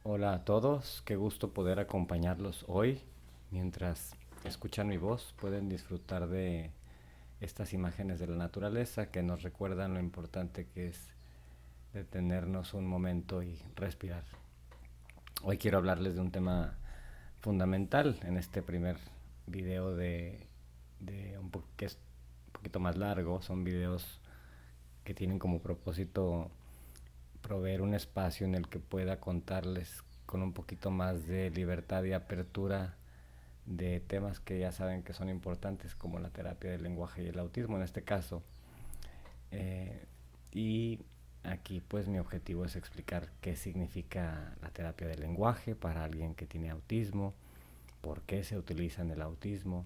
Hola a todos, qué gusto poder acompañarlos hoy. Mientras escuchan mi voz, pueden disfrutar de estas imágenes de la naturaleza que nos recuerdan lo importante que es detenernos un momento y respirar. Hoy quiero hablarles de un tema fundamental en este primer video que es un poquito más largo. Son videos que tienen como propósito proveer un espacio en el que pueda contarles con un poquito más de libertad y apertura de temas que ya saben que son importantes, como la terapia del lenguaje y el autismo en este caso. Eh, y aquí pues mi objetivo es explicar qué significa la terapia del lenguaje para alguien que tiene autismo, por qué se utiliza en el autismo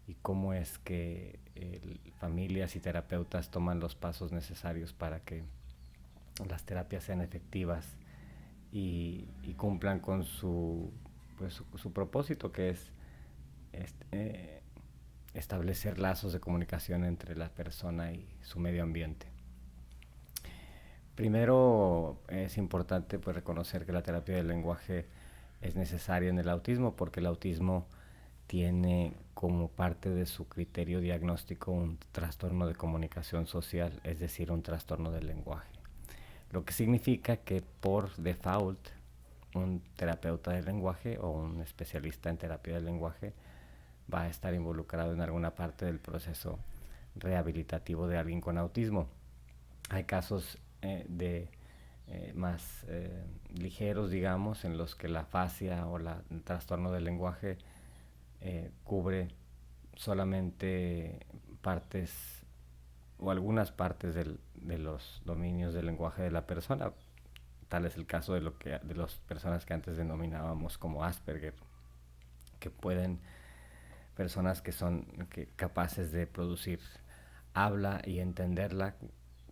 y cómo es que familias y terapeutas toman los pasos necesarios para que las terapias sean efectivas y cumplan con su propósito, que es este, establecer lazos de comunicación entre la persona y su medio ambiente. Primero es importante pues reconocer que la terapia del lenguaje es necesaria en el autismo porque el autismo tiene como parte de su criterio diagnóstico un trastorno de comunicación social, es decir, un trastorno del lenguaje. Lo que significa que por default un terapeuta del lenguaje o un especialista en terapia del lenguaje va a estar involucrado en alguna parte del proceso rehabilitativo de alguien con autismo. Hay casos de más ligeros, digamos, en los que la fascia o el trastorno del lenguaje cubre solamente partes o algunas partes de los dominios del lenguaje de la persona. Tal es el caso de las personas que antes denominábamos como Asperger, que pueden, personas que son capaces de producir habla y entenderla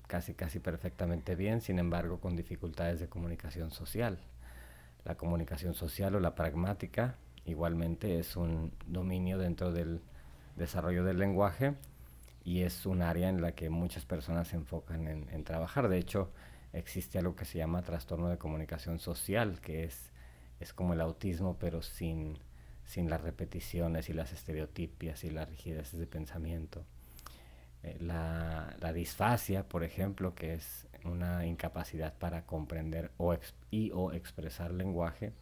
casi perfectamente bien, sin embargo con dificultades de comunicación social. La comunicación social o la pragmática igualmente es un dominio dentro del desarrollo del lenguaje y es un área en la que muchas personas se enfocan en trabajar. De hecho, existe algo que se llama trastorno de comunicación social, que es como el autismo, pero sin las repeticiones y las estereotipias y las rigideces de pensamiento. La disfasia, por ejemplo, que es una incapacidad para comprender o expresar lenguaje,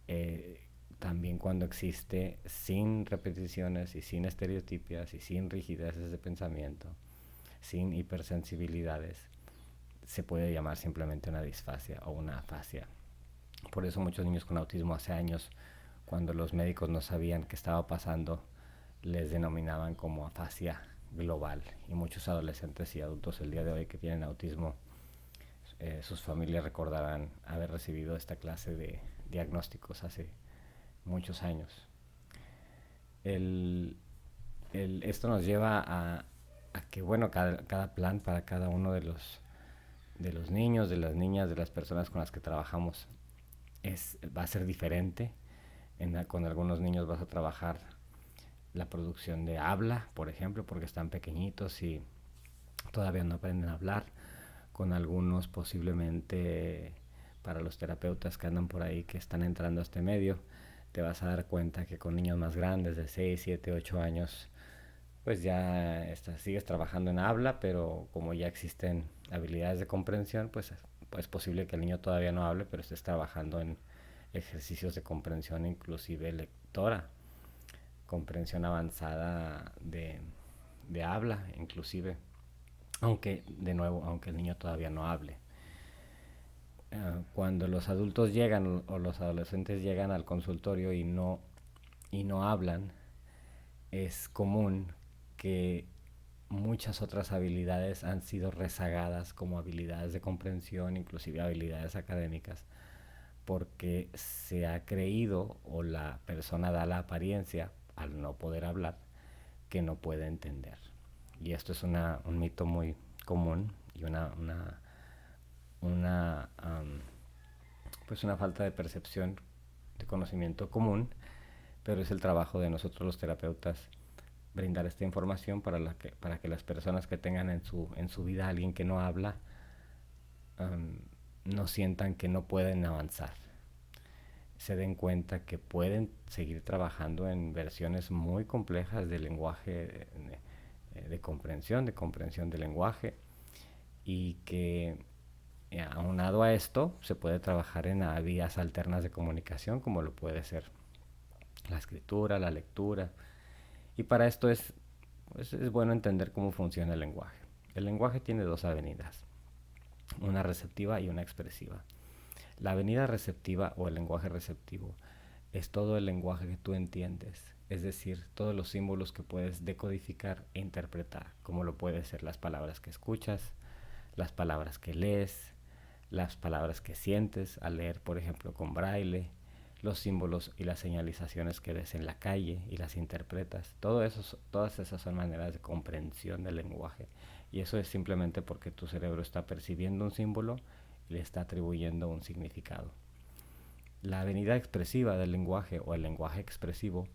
eh, también cuando existe sin repeticiones y sin estereotipias y sin rigideces de pensamiento, sin hipersensibilidades, se puede llamar simplemente una disfasia o una afasia. Por eso muchos niños con autismo hace años, cuando los médicos no sabían qué estaba pasando, les denominaban como afasia global. Y muchos adolescentes y adultos el día de hoy que tienen autismo, sus familias recordarán haber recibido esta clase de diagnósticos hace muchos años. El, Esto nos lleva a que, bueno, cada plan para cada uno de los niños, de las niñas, de las personas con las que trabajamos va a ser diferente. Con algunos niños vas a trabajar la producción de habla, por ejemplo, porque están pequeñitos y todavía no aprenden a hablar. Con algunos posiblemente, para los terapeutas que andan por ahí, que están entrando a este medio, te vas a dar cuenta que con niños más grandes de 6 7 8 años, pues ya sigues trabajando en habla, pero como ya existen habilidades de comprensión, pues es posible que el niño todavía no hable, pero estés trabajando en ejercicios de comprensión, inclusive lectora, comprensión avanzada de habla, inclusive, aunque de nuevo, aunque el niño todavía no hable. Cuando los adultos llegan o los adolescentes llegan al consultorio y no hablan, es común que muchas otras habilidades han sido rezagadas, como habilidades de comprensión, inclusive habilidades académicas, porque se ha creído o la persona da la apariencia, al no poder hablar, que no puede entender. Y esto es un mito muy común y pues una falta de percepción, de conocimiento común, pero es el trabajo de nosotros los terapeutas brindar esta información para que las personas que tengan en su vida a alguien que no habla, no sientan que no pueden avanzar. se den cuenta que pueden seguir trabajando en versiones muy complejas de lenguaje, de comprensión del lenguaje, y que aunado a esto se puede trabajar en vías alternas de comunicación, como lo puede ser la escritura, la lectura. Y para esto pues es bueno entender cómo funciona el lenguaje. El lenguaje tiene dos avenidas, una receptiva y una expresiva. La avenida receptiva o el lenguaje receptivo es todo el lenguaje que tú entiendes, es decir, todos los símbolos que puedes decodificar e interpretar, como lo pueden ser las palabras que escuchas, las palabras que lees, las palabras que sientes al leer, por ejemplo, con braille, los símbolos y las señalizaciones que ves en la calle y las interpretas. Todas esas son maneras de comprensión del lenguaje. Y eso es simplemente porque tu cerebro está percibiendo un símbolo y le está atribuyendo un significado. La avenida expresiva del lenguaje o el lenguaje expresivo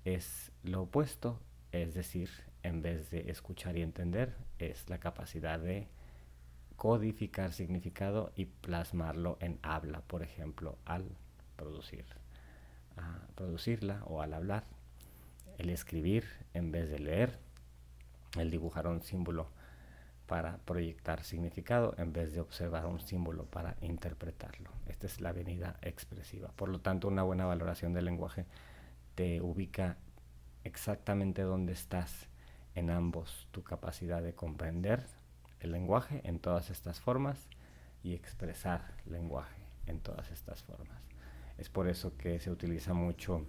es lo opuesto, es decir, en vez de escuchar y entender, es la capacidad de codificar significado y plasmarlo en habla, por ejemplo, al producirla o al hablar, el escribir en vez de leer, el dibujar un símbolo para proyectar significado en vez de observar un símbolo para interpretarlo. Esta es la avenida expresiva. Por lo tanto, una buena valoración del lenguaje te ubica exactamente dónde estás en ambos, tu capacidad de comprender el lenguaje en todas estas formas y expresar lenguaje en todas estas formas. Es por eso que se utiliza mucho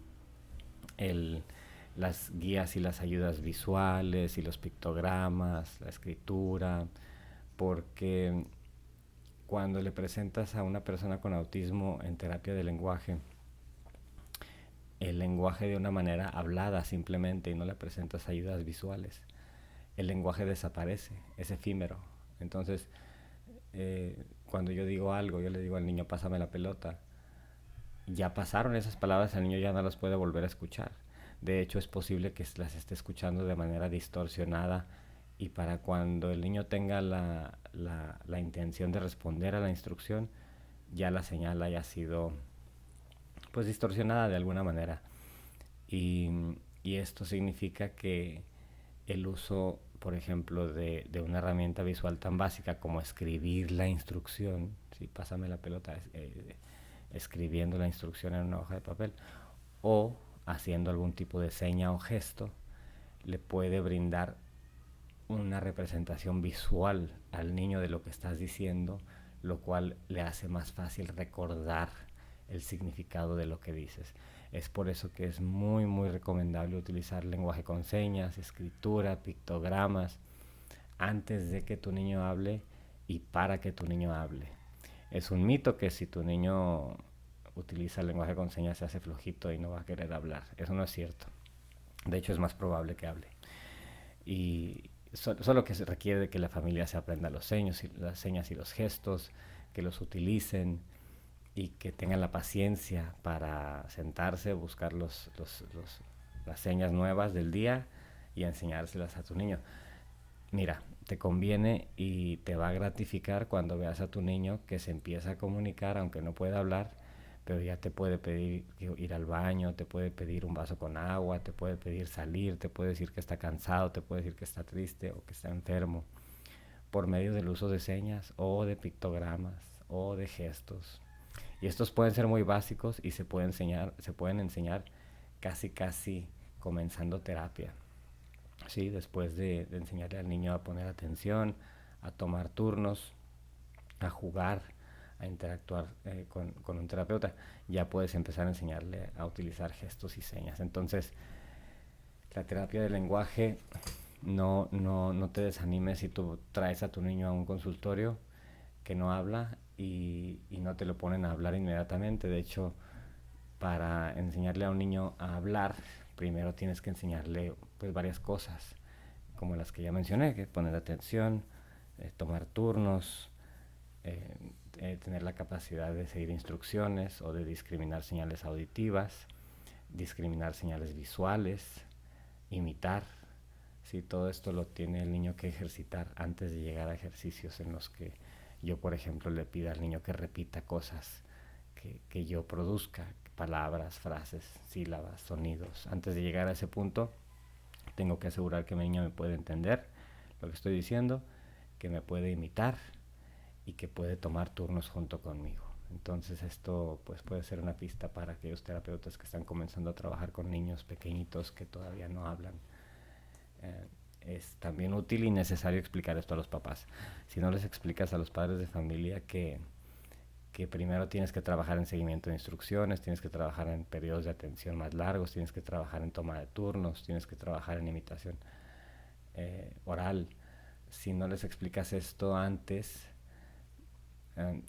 las guías y las ayudas visuales y los pictogramas, la escritura, porque cuando le presentas a una persona con autismo en terapia de lenguaje, el lenguaje de una manera hablada simplemente y no le presentas ayudas visuales, el lenguaje desaparece, es efímero. Entonces, cuando yo digo algo, yo le digo al niño, pásame la pelota, ya pasaron esas palabras, el niño ya no las puede volver a escuchar. De hecho, es posible que las esté escuchando de manera distorsionada, y para cuando el niño tenga la intención de responder a la instrucción, ya la señal haya sido pues distorsionada de alguna manera. Y, y esto significa que el uso, por ejemplo, de una herramienta visual tan básica como escribir la instrucción, ¿sí? Pásame la pelota, escribiendo la instrucción en una hoja de papel, o haciendo algún tipo de seña o gesto, le puede brindar una representación visual al niño de lo que estás diciendo, lo cual le hace más fácil recordar el significado de lo que dices. Es por eso que es muy muy recomendable utilizar lenguaje con señas, escritura, pictogramas, antes de que tu niño hable y para que tu niño hable. Es un mito que si tu niño utiliza el lenguaje con señas se hace flojito y no va a querer hablar. Eso no es cierto. De hecho, es más probable que hable. Y solo que se requiere de que la familia se aprenda las señas y los gestos, que los utilicen y que tengan la paciencia para sentarse, buscar las señas nuevas del día y enseñárselas a tu niño. Mira, te conviene y te va a gratificar cuando veas a tu niño que se empieza a comunicar, aunque no pueda hablar, pero ya te puede pedir ir al baño, te puede pedir un vaso con agua, te puede pedir salir, te puede decir que está cansado, te puede decir que está triste o que está enfermo, por medio del uso de señas o de pictogramas o de gestos. Y estos pueden ser muy básicos y se pueden enseñar casi comenzando terapia. Sí, después de enseñarle al niño a poner atención, a tomar turnos, a jugar, a interactuar con un terapeuta, ya puedes empezar a enseñarle a utilizar gestos y señas. Entonces, la terapia del lenguaje, no te desanimes si tú traes a tu niño a un consultorio que no habla y no te lo ponen a hablar inmediatamente. De hecho, para enseñarle a un niño a hablar, primero tienes que enseñarle pues varias cosas, como las que ya mencioné, que poner atención, tomar turnos, tener la capacidad de seguir instrucciones o de discriminar señales auditivas, discriminar señales visuales, imitar. Sí, todo esto lo tiene el niño que ejercitar antes de llegar a ejercicios en los que yo, por ejemplo, le pido al niño que repita cosas que yo produzca, palabras, frases, sílabas, sonidos. Antes de llegar a ese punto, tengo que asegurar que mi niño me puede entender lo que estoy diciendo, que me puede imitar y que puede tomar turnos junto conmigo. Entonces esto pues puede ser una pista para aquellos terapeutas que están comenzando a trabajar con niños pequeñitos que todavía no hablan. Es también útil y necesario explicar esto a los papás. Si no les explicas a los padres de familia que primero tienes que trabajar en seguimiento de instrucciones, tienes que trabajar en periodos de atención más largos, tienes que trabajar en toma de turnos, tienes que trabajar en imitación oral. Si no les explicas esto antes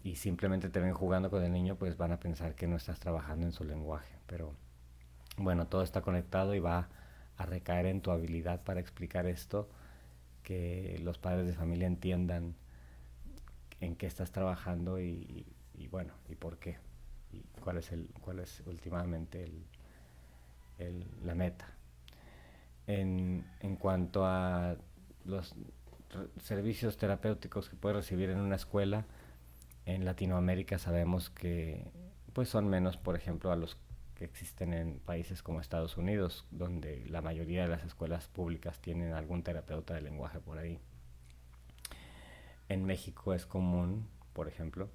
y simplemente te ven jugando con el niño, pues van a pensar que no estás trabajando en su lenguaje. Pero bueno, todo está conectado y va a recaer en tu habilidad para explicar esto, que los padres de familia entiendan en qué estás trabajando y bueno, y por qué, y cuál es últimamente la meta. En cuanto a los servicios terapéuticos que puedes recibir en una escuela, en Latinoamérica sabemos que pues son menos, por ejemplo, a los que existen en países como Estados Unidos, donde la mayoría de las escuelas públicas tienen algún terapeuta de lenguaje por ahí. En México es común, por ejemplo,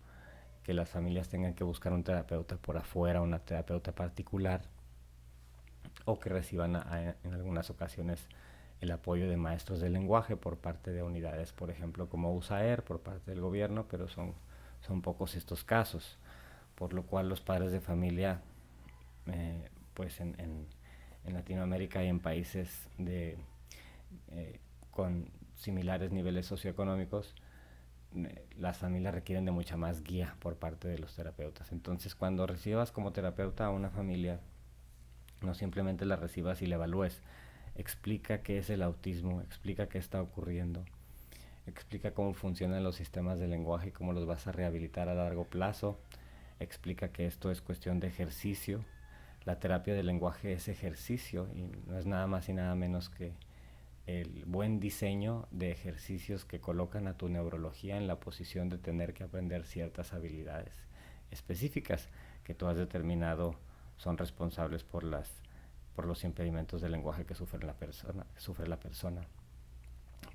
que las familias tengan que buscar un terapeuta por afuera, una terapeuta particular, o que reciban en algunas ocasiones el apoyo de maestros de lenguaje por parte de unidades, por ejemplo, como USAER, por parte del gobierno, pero son pocos estos casos, por lo cual los padres de familia, pues en Latinoamérica y en países con similares niveles socioeconómicos, las familias requieren de mucha más guía por parte de los terapeutas. Entonces, cuando recibas como terapeuta a una familia, no simplemente la recibas y la evalúes. Explica qué es el autismo, explica qué está ocurriendo, explica cómo funcionan los sistemas de lenguaje y cómo los vas a rehabilitar a largo plazo. Explica que esto es cuestión de ejercicio. La terapia del lenguaje es ejercicio y no es nada más y nada menos que el buen diseño de ejercicios que colocan a tu neurología en la posición de tener que aprender ciertas habilidades específicas que tú has determinado son responsables por los impedimentos del lenguaje que sufre la persona.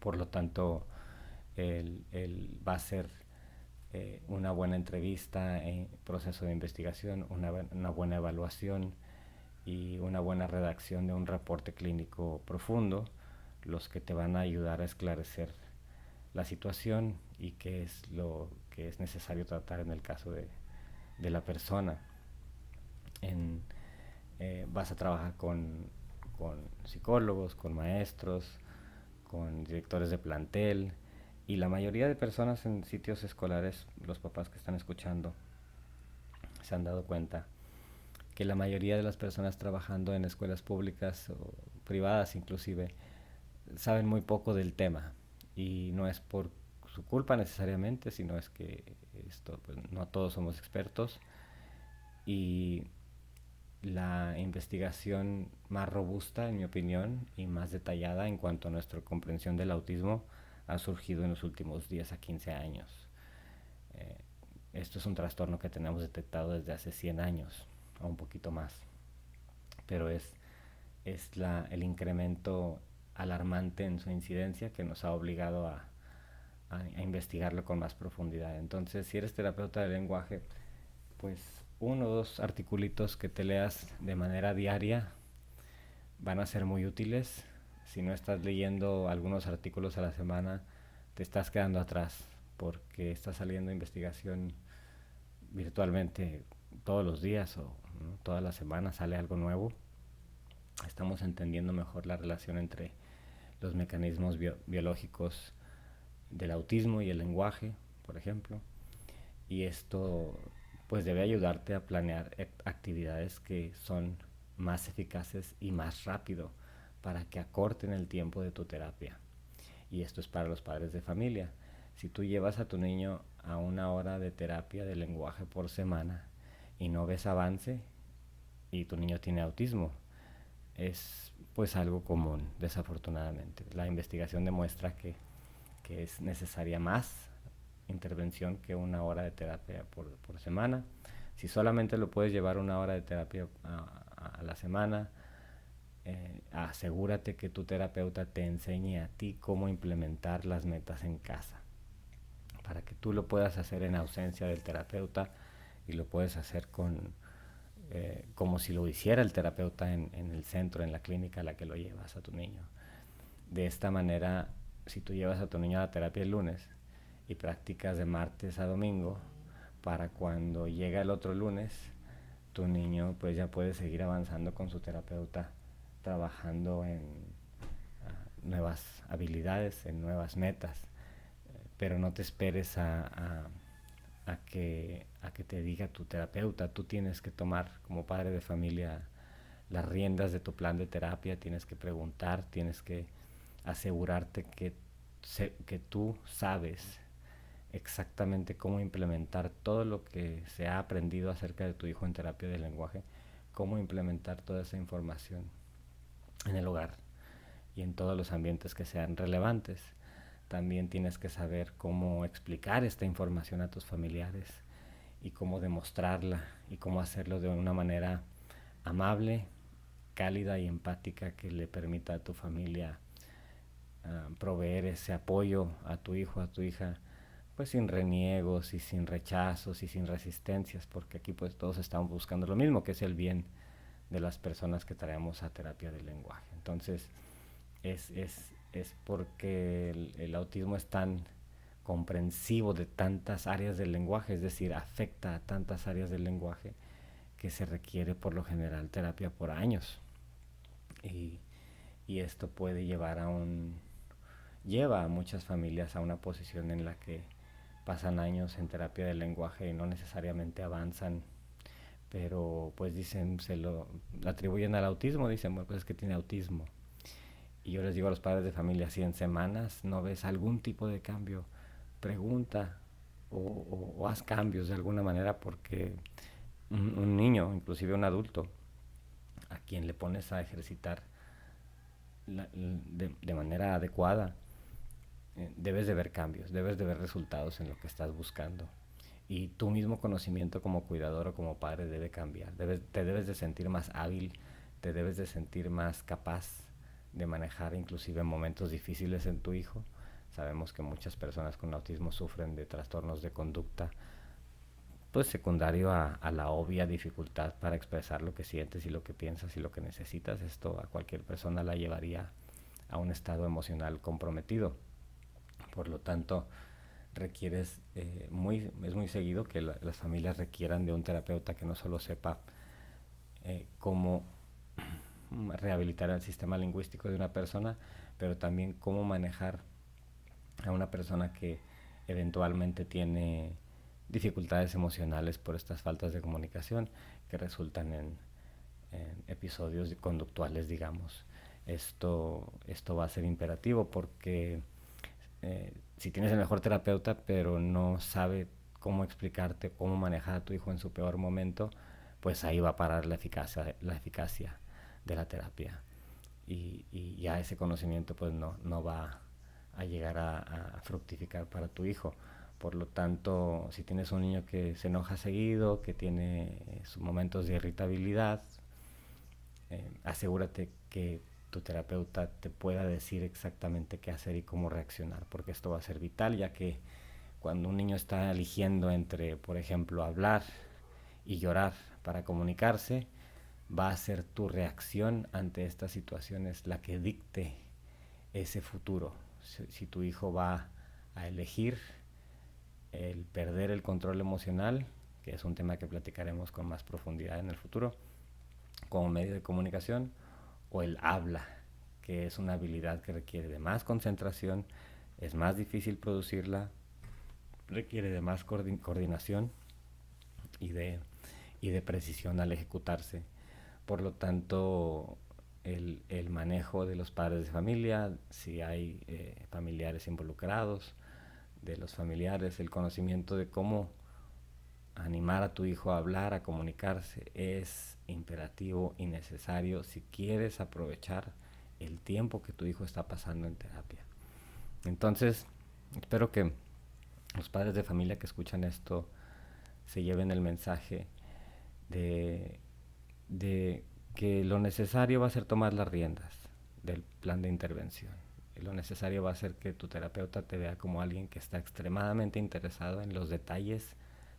Por lo tanto, va a ser una buena entrevista, proceso de investigación, una buena evaluación y una buena redacción de un reporte clínico profundo, los que te van a ayudar a esclarecer la situación y qué es lo que es necesario tratar en el caso de la persona. Vas a trabajar con psicólogos, con maestros, con directores de plantel y la mayoría de personas en sitios escolares, los papás que están escuchando, se han dado cuenta que la mayoría de las personas trabajando en escuelas públicas o privadas inclusive saben muy poco del tema y no es por su culpa necesariamente, sino es que pues, no todos somos expertos y la investigación más robusta, en mi opinión, y más detallada en cuanto a nuestra comprensión del autismo ha surgido en los últimos 10 a 15 años. Esto es un trastorno que tenemos detectado desde hace 100 años, o un poquito más, pero es el incremento alarmante en su incidencia que nos ha obligado a investigarlo con más profundidad. Entonces, si eres terapeuta de lenguaje, pues uno o dos articulitos que te leas de manera diaria van a ser muy útiles. Si no estás leyendo algunos artículos a la semana, te estás quedando atrás porque está saliendo investigación virtualmente todos los días o ¿no? Todas las semanas sale algo nuevo. Estamos entendiendo mejor la relación entre los mecanismos biológicos del autismo y el lenguaje, por ejemplo, y esto pues debe ayudarte a planear actividades que son más eficaces y más rápido para que acorten el tiempo de tu terapia. Y esto es para los padres de familia. Si tú llevas a tu niño a 1 hora de terapia de lenguaje por semana y no ves avance y tu niño tiene autismo, es pues algo común, desafortunadamente. La investigación demuestra que es necesaria más intervención que 1 hora de terapia por semana. Si solamente lo puedes llevar 1 hora de terapia a la semana, asegúrate que tu terapeuta te enseñe a ti cómo implementar las metas en casa, para que tú lo puedas hacer en ausencia del terapeuta y lo puedes hacer como si lo hiciera el terapeuta en el centro, en la clínica a la que lo llevas a tu niño. De esta manera, si tú llevas a tu niño a la terapia el lunes y practicas de martes a domingo, para cuando llega el otro lunes, tu niño pues ya puede seguir avanzando con su terapeuta, trabajando en nuevas habilidades, en nuevas metas, pero no te esperes a que te diga tu terapeuta. Tú tienes que tomar como padre de familia las riendas de tu plan de terapia, tienes que preguntar, tienes que asegurarte que tú sabes exactamente cómo implementar todo lo que se ha aprendido acerca de tu hijo en terapia del lenguaje, cómo implementar toda esa información en el hogar y en todos los ambientes que sean relevantes. También tienes que saber cómo explicar esta información a tus familiares y cómo demostrarla y cómo hacerlo de una manera amable, cálida y empática que le permita a tu familia proveer ese apoyo a tu hijo, a tu hija, pues sin reniegos y sin rechazos y sin resistencias, porque aquí pues todos estamos buscando lo mismo, que es el bien de las personas que traemos a terapia del lenguaje. Entonces es porque el autismo es tan comprensivo de tantas áreas del lenguaje, es decir, afecta a tantas áreas del lenguaje, que se requiere por lo general terapia por años. Y, y esto puede lleva a muchas familias a una posición en la que pasan años en terapia del lenguaje y no necesariamente avanzan, pero pues dicen, se lo atribuyen al autismo, dicen, bueno, pues es que tiene autismo. Y yo les digo a los padres de familia, si en semanas no ves algún tipo de cambio, pregunta o haz cambios de alguna manera, porque un niño, inclusive un adulto, a quien le pones a ejercitar de manera adecuada, debes de ver cambios, debes de ver resultados en lo que estás buscando. Y tu mismo conocimiento como cuidador o como padre debe cambiar. Te debes de sentir más hábil, te debes de sentir más capaz de manejar inclusive momentos difíciles en tu hijo. Sabemos que muchas personas con autismo sufren de trastornos de conducta, pues secundario a la obvia dificultad para expresar lo que sientes y lo que piensas y lo que necesitas. Esto a cualquier persona la llevaría a un estado emocional comprometido. Por lo tanto, es muy seguido que las familias requieran de un terapeuta que no solo sepa cómo rehabilitar el sistema lingüístico de una persona, pero también cómo manejar a una persona que eventualmente tiene dificultades emocionales por estas faltas de comunicación que resultan en episodios conductuales, digamos. Esto va a ser imperativo porque si tienes el mejor terapeuta pero no sabe cómo explicarte cómo manejar a tu hijo en su peor momento, pues ahí va a parar la eficacia de la terapia y ya ese conocimiento pues no va a llegar a fructificar para tu hijo. Por lo tanto, si tienes un niño que se enoja seguido, que tiene sus momentos de irritabilidad, asegúrate que tu terapeuta te pueda decir exactamente qué hacer y cómo reaccionar, porque esto va a ser vital, ya que cuando un niño está eligiendo entre, por ejemplo, hablar y llorar para comunicarse, va a ser tu reacción ante estas situaciones la que dicte ese futuro. Si tu hijo va a elegir el perder el control emocional, que es un tema que platicaremos con más profundidad en el futuro, como medio de comunicación, o el habla, que es una habilidad que requiere de más concentración, es más difícil producirla, requiere de más coordinación y de precisión al ejecutarse. Por lo tanto, el manejo de los padres de familia, si hay familiares involucrados, de los familiares, el conocimiento de cómo animar a tu hijo a hablar, a comunicarse, es imperativo y necesario si quieres aprovechar el tiempo que tu hijo está pasando en terapia. Entonces, espero que los padres de familia que escuchan esto se lleven el mensaje de, de que lo necesario va a ser tomar las riendas del plan de intervención. Y lo necesario va a ser que tu terapeuta te vea como alguien que está extremadamente interesado en los detalles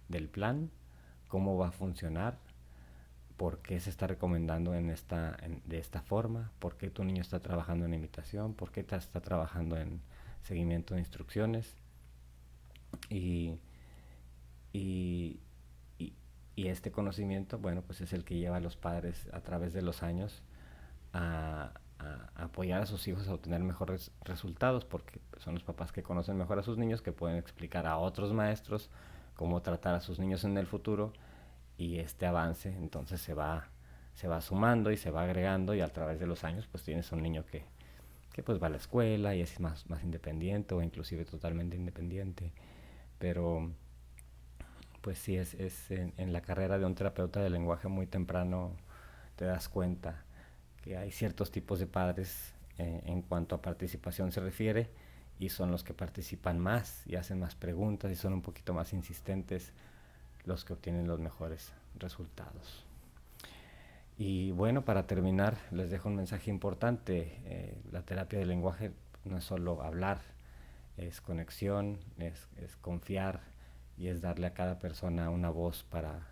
del plan, cómo va a funcionar, por qué se está recomendando de esta forma, por qué tu niño está trabajando en imitación, por qué está trabajando en seguimiento de instrucciones. Y, y, y, y este conocimiento, bueno, pues es el que lleva a los padres a través de los años a apoyar a sus hijos a obtener mejores resultados, porque son los papás que conocen mejor a sus niños, que pueden explicar a otros maestros cómo tratar a sus niños en el futuro, y este avance entonces se va sumando y se va agregando, y a través de los años pues tienes un niño que pues va a la escuela y es más independiente, o inclusive totalmente independiente. Pero pues sí, es en la carrera de un terapeuta del lenguaje muy temprano te das cuenta que hay ciertos tipos de padres en cuanto a participación se refiere, y son los que participan más y hacen más preguntas y son un poquito más insistentes los que obtienen los mejores resultados. Y bueno, para terminar, les dejo un mensaje importante. La terapia del lenguaje no es solo hablar, es conexión, es confiar, y es darle a cada persona una voz para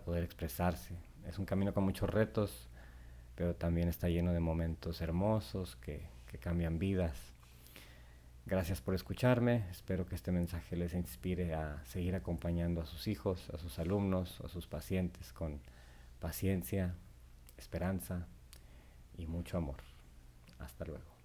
poder expresarse. Es un camino con muchos retos, pero también está lleno de momentos hermosos que cambian vidas. Gracias por escucharme, espero que este mensaje les inspire a seguir acompañando a sus hijos, a sus alumnos, a sus pacientes con paciencia, esperanza y mucho amor. Hasta luego.